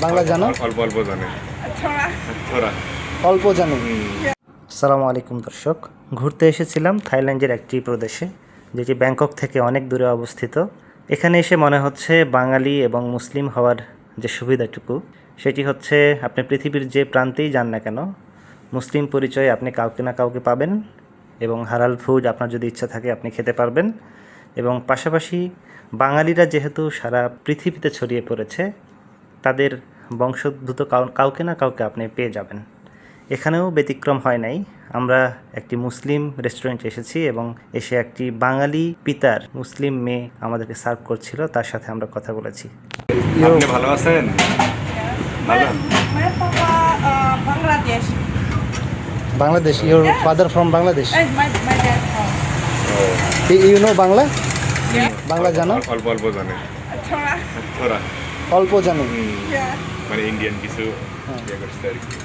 বাংলা জানো? অল্প অল্প জানি, থোড়া। অল্প জানো। আসসালামু আলাইকুম দর্শক, ঘুরতে এসেছিলাম থাইল্যান্ডের একটি প্রদেশে, যেটি ব্যাংকক থেকে অনেক দূরে অবস্থিত। এখানে এসে মনে হচ্ছে বাঙালি এবং মুসলিম হওয়ার যে সুবিধাটুকু, সেটি হচ্ছে আপনি পৃথিবীর যে প্রান্তেই যান না কেন, মুসলিম পরিচয়ে আপনি কাউকে না কাউকে পাবেন, এবং হালাল ফুড আপনার যদি ইচ্ছা থাকে আপনি খেতে পারবেন। এবং পাশাপাশি বাঙালিরা যেহেতু সারা পৃথিবীতে ছড়িয়ে পড়েছে, তাদের বংশোদ্ভূত কাউকে না কাউকে আপনি পেয়ে যাবেন। এখানেও ব্যতিক্রম হয় নাই। আমরা একটি মুসলিম রেস্টুরেন্টে এসেছি এবং এসে একটি বাঙালি পিতার মুসলিম মেয়ে আমাদেরকে সার্ভ করছিল, তার সাথে আমরা কথা বলেছি। আপনি ভালো আছেন? ভালো। My papa, Bangladesh. Bangladesh, your father from Bangladesh. And my dad from. You know Bangla? Yeah. Bangla জানো? অল্প অল্প জানি, Thora. থোড়া। অল্প জানো। Yeah. মানে ইন্ডিয়ান কিছু ইয়ে করছে আর কি।